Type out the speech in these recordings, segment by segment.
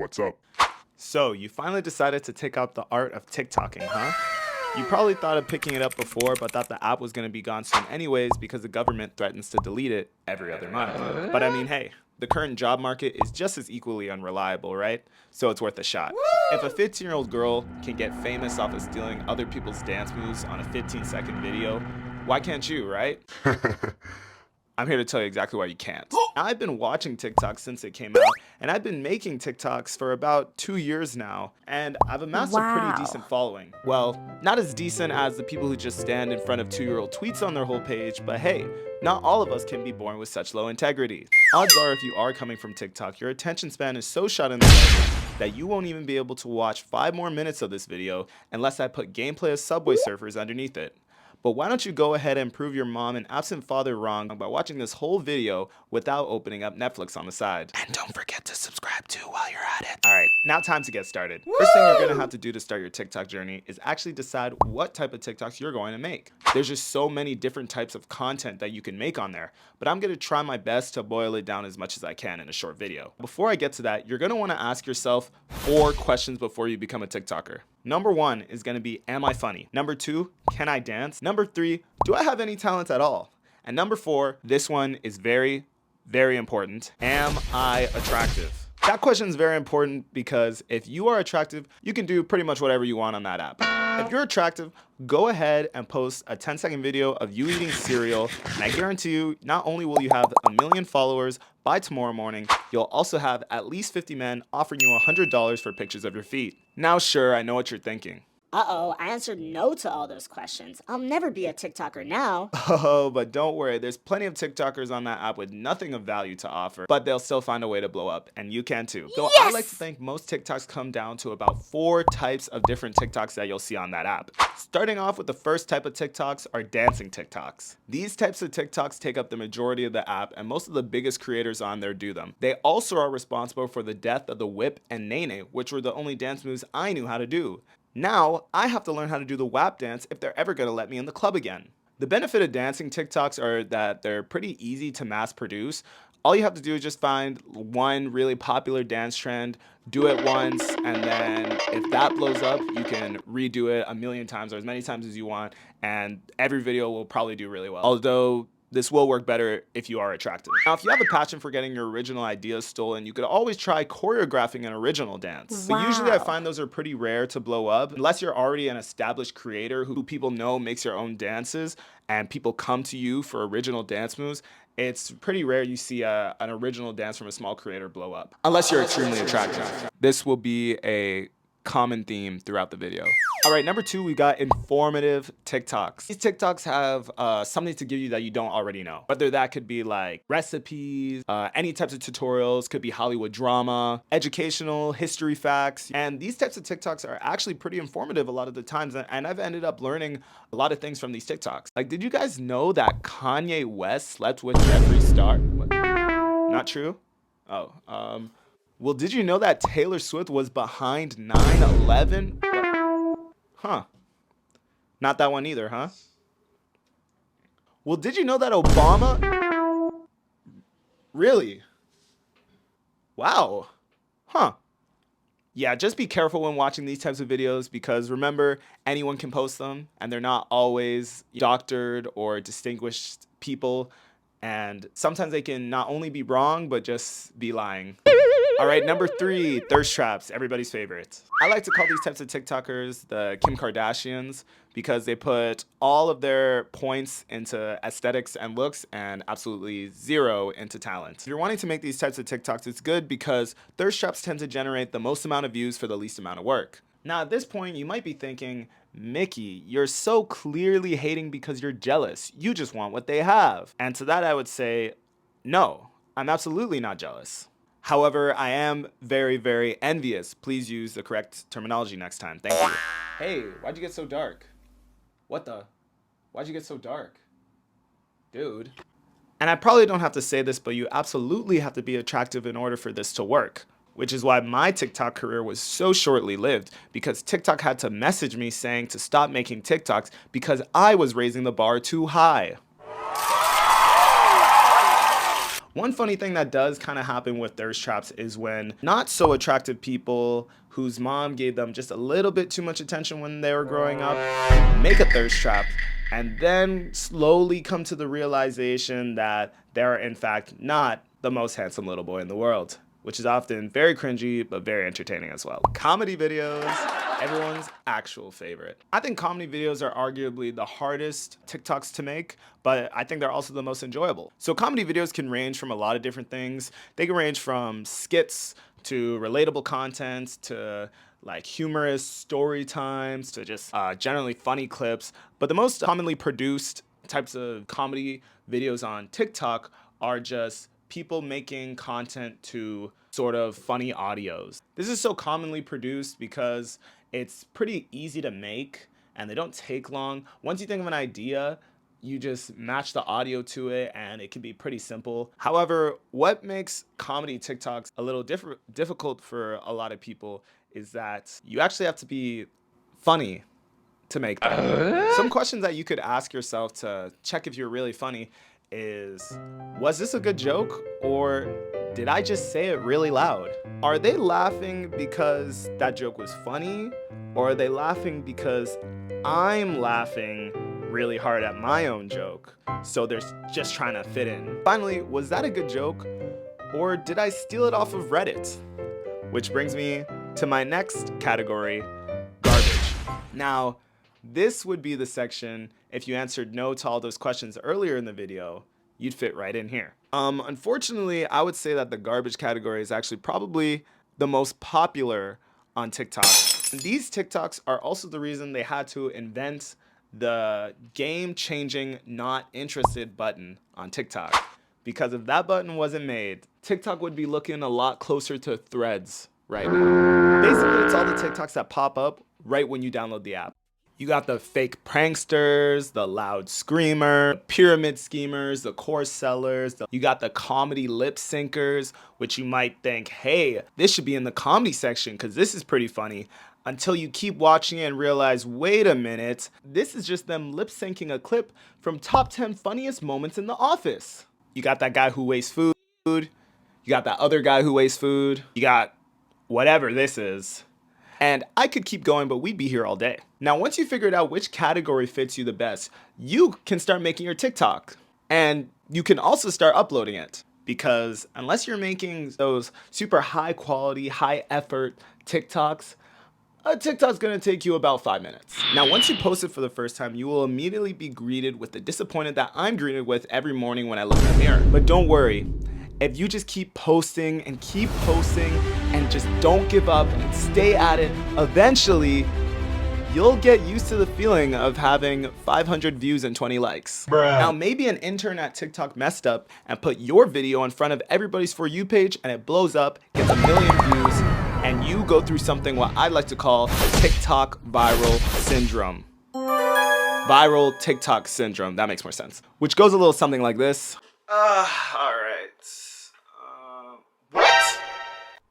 what's up? So, you finally decided to take up the art of TikToking, huh? You probably thought of picking it up before, but thought the app was going to be gone soon anyways because the government threatens to delete it every other month. But I mean, hey, the current job market is just as equally unreliable, right? So it's worth a shot. If a 15-year-old girl can get famous off of stealing other people's dance moves on a 15-second video, why can't you, right? I'm here to tell you exactly why you can't. I've been watching TikTok since it came out, and I've been making TikToks for about 2 years now, and I've amassed a pretty decent following. Well, not as decent as the people who just stand in front of 2-year-old tweets on their whole page, but hey, not all of us can be born with such low integrity. Odds are if you are coming from TikTok, your attention span is so shot in the dark that you won't even be able to watch 5 more minutes of this video unless I put gameplay of Subway Surfers underneath it. But why don't you go ahead and prove your mom and absent father wrong by watching this whole video without opening up Netflix on the side. And don't forget to subscribe too while you're at it. Alright, now time to get started. First thing you're gonna have to do to start your TikTok journey is actually decide what type of TikToks you're going to make. There's just so many different types of content that you can make on there, but I'm gonna try my best to boil it down as much as I can in a short video. Before I get to that, you're gonna wanna ask yourself 4 questions before you become a TikToker. Number 1 is going to be, am I funny? Number 2, can I dance? Number 3, do I have any talent at all? And number 4, this one is very, very important. Am I attractive? That question is very important because if you are attractive, you can do pretty much whatever you want on that app. If you're attractive, go ahead and post a 10-second video of you eating cereal, and I guarantee you, not only will you have 1 million followers by tomorrow morning, you'll also have at least 50 men offering you $100 for pictures of your feet. Now, sure, I know what you're thinking. Uh-oh, I answered no to all those questions. I'll never be a TikToker now. Oh, but don't worry, there's plenty of TikTokers on that app with nothing of value to offer, but they'll still find a way to blow up, and you can too. Though I like to think most TikToks come down to about 4 types of different TikToks that you'll see on that app. Starting off with the first type of TikToks are dancing TikToks. These types of TikToks take up the majority of the app, and most of the biggest creators on there do them. They also are responsible for the death of the whip and nene, which were the only dance moves I knew how to do. Now, I have to learn how to do the WAP dance if they're ever going to let me in the club again. The benefit of dancing TikToks are that they're pretty easy to mass produce. All you have to do is just find one really popular dance trend, do it once, and then if that blows up, you can redo it 1,000,000 times or as many times as you want, and every video will probably do really well. Although, this will work better if you are attractive. Now, if you have a passion for getting your original ideas stolen, you could always try choreographing an original dance. But usually I find those are pretty rare to blow up. Unless you're already an established creator who people know makes your own dances and people come to you for original dance moves, it's pretty rare you see an original dance from a small creator blow up. Unless you're extremely attractive. This will be a common theme throughout the video. Alright, number 2, we got informative TikToks. These TikToks have something to give you that you don't already know. Whether that could be like recipes, any types of tutorials, could be Hollywood drama, educational, history facts. And these types of TikToks are actually pretty informative a lot of the times. And I've ended up learning a lot of things from these TikToks. Like, did you guys know that Kanye West slept with Jeffree Star? What? Not true? Oh, well, did you know that Taylor Swift was behind 9/11? Huh. Not that one either, huh? Well, did you know that Obama... Really? Wow. Huh. Yeah, just be careful when watching these types of videos because remember, anyone can post them and they're not always doctored or distinguished people. And sometimes they can not only be wrong, but just be lying. Alright, number 3, thirst traps, everybody's favorite. I like to call these types of TikTokers the Kim Kardashians because they put all of their points into aesthetics and looks and absolutely 0 into talent. If you're wanting to make these types of TikToks, it's good because thirst traps tend to generate the most amount of views for the least amount of work. Now at this point, you might be thinking, Mickey, you're so clearly hating because you're jealous. You just want what they have. And to that I would say, no, I'm absolutely not jealous. However, I am very, very envious. Please use the correct terminology next time. Thank you. Hey, why'd you get so dark? What the? Why'd you get so dark? Dude. And I probably don't have to say this, but you absolutely have to be attractive in order for this to work. Which is why my TikTok career was so shortly lived, because TikTok had to message me saying to stop making TikToks because I was raising the bar too high. One funny thing that does kind of happen with thirst traps is when not so attractive people whose mom gave them just a little bit too much attention when they were growing up make a thirst trap and then slowly come to the realization that they're in fact not the most handsome little boy in the world, which is often very cringy but very entertaining as well. Comedy videos, everyone's actual favorite. I think comedy videos are arguably the hardest TikToks to make, but I think they're also the most enjoyable. So comedy videos can range from a lot of different things. They can range from skits to relatable content to like humorous story times to just generally funny clips. But the most commonly produced types of comedy videos on TikTok are just people making content to sort of funny audios. This is so commonly produced because it's pretty easy to make and they don't take long. Once you think of an idea, you just match the audio to it and it can be pretty simple. However, what makes comedy TikToks a little difficult for a lot of people is that you actually have to be funny to make them. Some questions that you could ask yourself to check if you're really funny is, was this a good joke or did I just say it really loud? Are they laughing because that joke was funny or are they laughing because I'm laughing really hard at my own joke, so they're just trying to fit in? Finally, was that a good joke or did I steal it off of Reddit? Which brings me to my next category, garbage. Now, this would be the section if you answered no to all those questions earlier in the video, you'd fit right in here. Unfortunately, I would say that the garbage category is actually probably the most popular on TikTok. And these TikToks are also the reason they had to invent the game-changing not interested button on TikTok. Because if that button wasn't made, TikTok would be looking a lot closer to Threads right now. Basically, it's all the TikToks that pop up right when you download the app. You got the fake pranksters, the loud screamer, the pyramid schemers, the course sellers. You got the comedy lip syncers, which you might think, hey, this should be in the comedy section because this is pretty funny. Until you keep watching it and realize, wait a minute, this is just them lip syncing a clip from top 10 funniest moments in The Office. You got that guy who wastes food. You got that other guy who wastes food. You got whatever this is. And I could keep going, but we'd be here all day. Now, once you figured out which category fits you the best, you can start making your TikTok. And you can also start uploading it. Because unless you're making those super high quality, high effort TikToks, a TikTok's gonna take you about 5 minutes. Now, once you post it for the first time, you will immediately be greeted with the disappointment that I'm greeted with every morning when I look in the mirror. But don't worry. If you just keep posting and just don't give up and stay at it, eventually you'll get used to the feeling of having 500 views and 20 likes. Now, maybe an intern at TikTok messed up and put your video in front of everybody's For You page and it blows up, gets 1 million views, and you go through something what I like to call TikTok viral syndrome. Viral TikTok syndrome, that makes more sense. Which goes a little something like this. Alright. What?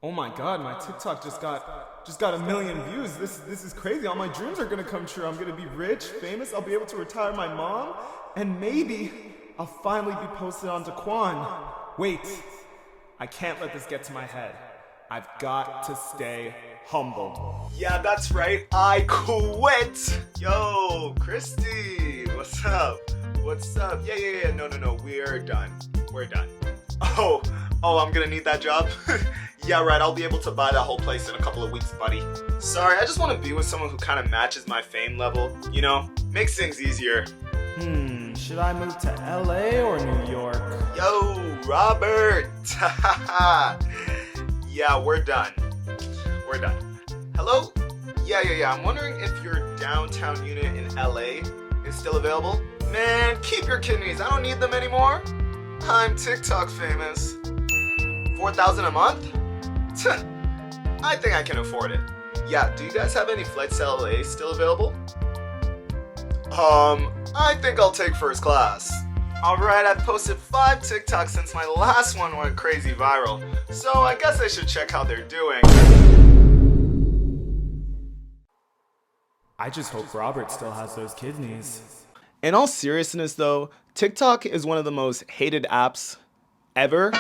Oh my god, my TikTok just got 1 million views. This is crazy. All my dreams are gonna come true. I'm gonna be rich, famous, I'll be able to retire my mom, and maybe I'll finally be posted onto Quan. Wait, I can't let this get to my head. I've got to stay humbled. Yeah, that's right, I quit! Yo, Christy, what's up? What's up? Yeah, no, we're done. We're done. Oh, I'm gonna need that job? Yeah, right, I'll be able to buy that whole place in a couple of weeks, buddy. Sorry, I just want to be with someone who kind of matches my fame level. You know, makes things easier. Should I move to LA or New York? Yo, Robert! Yeah, we're done. We're done. Hello? Yeah, I'm wondering if your downtown unit in LA is still available? Man, keep your kidneys, I don't need them anymore. I'm TikTok famous. $4,000 a month? I think I can afford it. Yeah, do you guys have any flights to LA still available? I think I'll take first class. Alright, I've posted 5 TikToks since my last one went crazy viral, so I guess I should check how they're doing. I just hope Robert still has those kidneys. In all seriousness though, TikTok is one of the most hated apps ever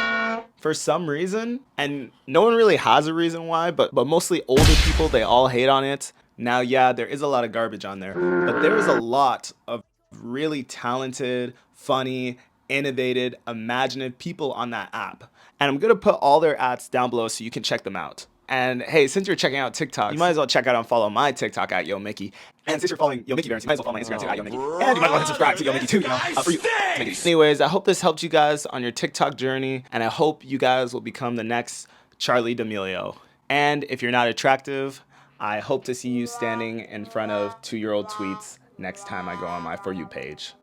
for some reason. And no one really has a reason why, but mostly older people, they all hate on it. Now, yeah, there is a lot of garbage on there, but there is a lot of really talented, funny, innovative, imaginative people on that app. And I'm gonna put all their ads down below so you can check them out. And hey, since you're checking out TikTok, you might as well check out and follow my TikTok at yomickii. And since you're following yomickii Barons, you might as well follow my Instagram too at yomickii. And you might want to subscribe to yomickii too, for you. Anyways, I hope this helped you guys on your TikTok journey, and I hope you guys will become the next Charlie D'Amelio. And if you're not attractive, I hope to see you standing in front of 2-year-old tweets next time I go on my For You page.